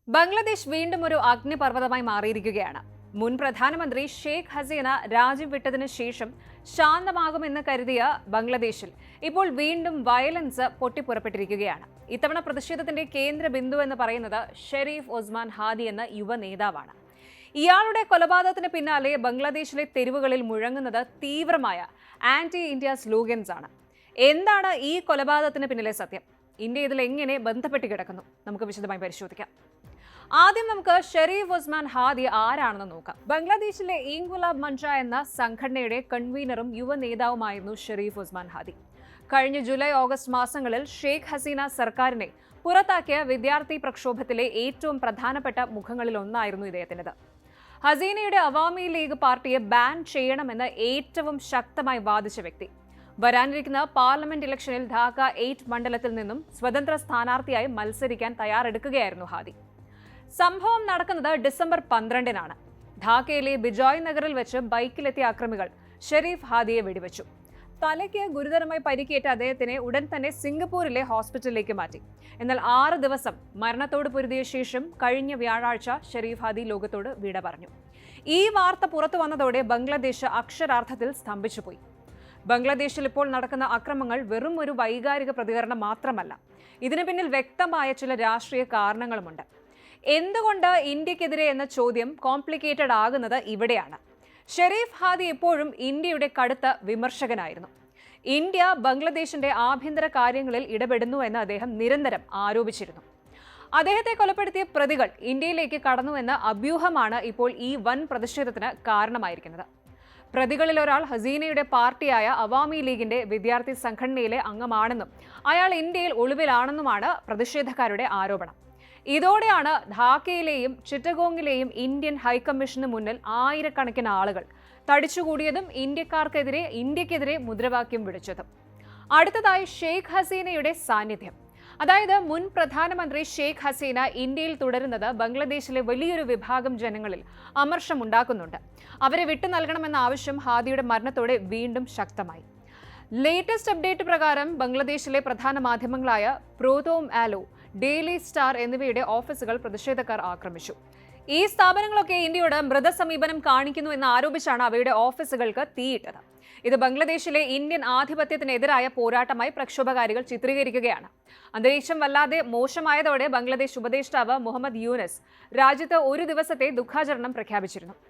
ബംഗ്ലാദേശ് വീണ്ടും ഒരു അഗ്നിപർവ്വതമായി മാറിയിരിക്കുകയാണ്. മുൻ പ്രധാനമന്ത്രി ഷെയ്ഖ് ഹസീന രാജ്യം വിട്ടതിനു ശേഷം ശാന്തമാകുമെന്ന് കരുതിയ ബംഗ്ലാദേശിൽ ഇപ്പോൾ വീണ്ടും വയലൻസ് പൊട്ടിപ്പുറപ്പെട്ടിരിക്കുകയാണ്. ഇത്തവണ പ്രതിഷേധത്തിന്റെ കേന്ദ്ര ബിന്ദു എന്ന് പറയുന്നത് ഷെരീഫ് ഒസ്മാൻ ഹാദി എന്ന യുവ നേതാവാണ്. ഇയാളുടെ കൊലപാതകത്തിന് പിന്നാലെ ബംഗ്ലാദേശിലെ തെരുവുകളിൽ മുഴങ്ങുന്നത് തീവ്രമായ ആന്റി ഇന്ത്യ സ്ലോഗൻസ് ആണ്. എന്താണ് ഈ കൊലപാതകത്തിന് പിന്നിലെ സത്യം? ഇന്ത്യ ഇതിൽ എങ്ങനെ ബന്ധപ്പെട്ട് കിടക്കുന്നു? നമുക്ക് വിശദമായി പരിശോധിക്കാം. ആദ്യം നമുക്ക് ഷെരീഫ് ഒസ്മാൻ ഹാദി ആരാണെന്ന് നോക്കാം. ബംഗ്ലാദേശിലെ ഇൻകുലാബ് മഞ്ച എന്ന സംഘടനയുടെ കൺവീനറും യുവ നേതാവുമായിരുന്നു ഷെരീഫ് ഒസ്മാൻ ഹാദി. കഴിഞ്ഞ ജൂലൈ ഓഗസ്റ്റ് മാസങ്ങളിൽ ഷെയ്ഖ് ഹസീന സർക്കാരിനെ പുറത്താക്കിയ വിദ്യാർത്ഥി പ്രക്ഷോഭത്തിലെ ഏറ്റവും പ്രധാനപ്പെട്ട മുഖങ്ങളിൽ ഒന്നായിരുന്നു ഇദ്ദേഹത്തിനത്. ഹസീനയുടെ അവാമി ലീഗ് പാർട്ടിയെ ബാൻ ചെയ്യണമെന്ന് ഏറ്റവും ശക്തമായി വാദിച്ച വ്യക്തി. വരാനിരിക്കുന്ന പാർലമെന്റ് ഇലക്ഷനിൽ ധാക്ക 8 മണ്ഡലത്തിൽ നിന്നും സ്വതന്ത്ര സ്ഥാനാർത്ഥിയായി മത്സരിക്കാൻ തയ്യാറെടുക്കുകയായിരുന്നു ഹാദി. സംഭവം നടക്കുന്നത് ഡിസംബർ 12-നാണ്. ധാക്കയിലെ ബിജോയ് നഗറിൽ വെച്ച് ബൈക്കിലെത്തിയ അക്രമികൾ ഷെരീഫ് ഹാദിയെ വെടിവെച്ചു. തലയ്ക്ക് ഗുരുതരമായി പരിക്കേറ്റ അദ്ദേഹത്തിനെ ഉടൻ തന്നെ സിംഗപ്പൂരിലെ ഹോസ്പിറ്റലിലേക്ക് മാറ്റി. എന്നാൽ 6 ദിവസം മരണത്തോട് പൊരുതിയ ശേഷം കഴിഞ്ഞ വ്യാഴാഴ്ച ഷെരീഫ് ഹാദി ലോകത്തോട് വിട പറഞ്ഞു. ഈ വാർത്ത പുറത്തു വന്നതോടെ ബംഗ്ലാദേശ് അക്ഷരാർത്ഥത്തിൽ സ്തംഭിച്ചുപോയി. ബംഗ്ലാദേശിൽ ഇപ്പോൾ നടക്കുന്ന അക്രമങ്ങൾ വെറും ഒരു വൈകാരിക പ്രതികരണം മാത്രമല്ല, ഇതിനു പിന്നിൽ വ്യക്തമായ ചില രാഷ്ട്രീയ കാരണങ്ങളുമുണ്ട്. എന്തുകൊണ്ട് ഇന്ത്യക്കെതിരെ എന്ന ചോദ്യം കോംപ്ലിക്കേറ്റഡ് ആകുന്നത് ഇവിടെയാണ്. ഷെരീഫ് ഹാദി എപ്പോഴും ഇന്ത്യയുടെ കടുത്ത വിമർശകനായിരുന്നു. ഇന്ത്യ ബംഗ്ലാദേശിന്റെ ആഭ്യന്തര കാര്യങ്ങളിൽ ഇടപെടുന്നു എന്ന് അദ്ദേഹം നിരന്തരം ആരോപിച്ചിരുന്നു. അദ്ദേഹത്തെ കൊലപ്പെടുത്തിയ പ്രതികൾ ഇന്ത്യയിലേക്ക് കടന്നുവെന്ന അഭ്യൂഹമാണ് ഇപ്പോൾ ഈ വൻ പ്രതിഷേധത്തിന് കാരണമായിരിക്കുന്നത്. പ്രതികളിൽ ഒരാൾ ഹസീനയുടെ പാർട്ടിയായ അവാമി ലീഗിന്റെ വിദ്യാർത്ഥി സംഘടനയിലെ അംഗമാണെന്നും അയാൾ ഇന്ത്യയിൽ ഒളിവിലാണെന്നുമാണ് പ്രതിഷേധക്കാരുടെ ആരോപണം. ഇതോടെയാണ് ധാക്കയിലെയും ചിറ്റഗോങ്ങിലെയും ഇന്ത്യൻ ഹൈക്കമ്മീഷന് മുന്നിൽ ആയിരക്കണക്കിന് ആളുകൾ തടിച്ചുകൂടിയതും ഇന്ത്യക്കെതിരെ മുദ്രാവാക്യം വിളിച്ചതും. അടുത്തതായി ഷെയ്ഖ് ഹസീനയുടെ സാന്നിധ്യം. അതായത് മുൻ പ്രധാനമന്ത്രി ഷെയ്ഖ് ഹസീന ഇന്ത്യയിൽ തുടരുന്നത് ബംഗ്ലാദേശിലെ വലിയൊരു വിഭാഗം ജനങ്ങളിൽ അമർഷമുണ്ടാക്കുന്നുണ്ട്. അവരെ വിട്ടു നൽകണമെന്ന ആവശ്യം ഹാദിയുടെ മരണത്തോടെ വീണ്ടും ശക്തമായി. ലേറ്റസ്റ്റ് അപ്ഡേറ്റ് പ്രകാരം ബംഗ്ലാദേശിലെ പ്രധാന മാധ്യമങ്ങളായ പ്രോതോം ആലോ, ഡെയിലി സ്റ്റാർ എന്നിവയുടെ ഓഫീസുകൾ പ്രതിഷേധക്കാർ ആക്രമിച്ചു. ഈ സ്ഥാപനങ്ങളൊക്കെ ഇന്ത്യയോട് മൃദസമീപനം കാണിക്കുന്നു എന്ന് ആരോപിച്ചാണ് അവയുടെ ഓഫീസുകൾക്ക് തീയിട്ടത്. ഇത് ബംഗ്ലാദേശിലെ ഇന്ത്യൻ ആധിപത്യത്തിനെതിരായ പോരാട്ടമായി പ്രക്ഷോഭകാരികൾ ചിത്രീകരിക്കുകയാണ്. അന്തരീക്ഷം വല്ലാതെ മോശമായതോടെ ബംഗ്ലാദേശ് ഉപദേഷ്ടാവ് മുഹമ്മദ് യൂനസ് രാജ്യത്ത് ഒരു ദിവസത്തെ ദുഃഖാചരണം പ്രഖ്യാപിച്ചിരുന്നു.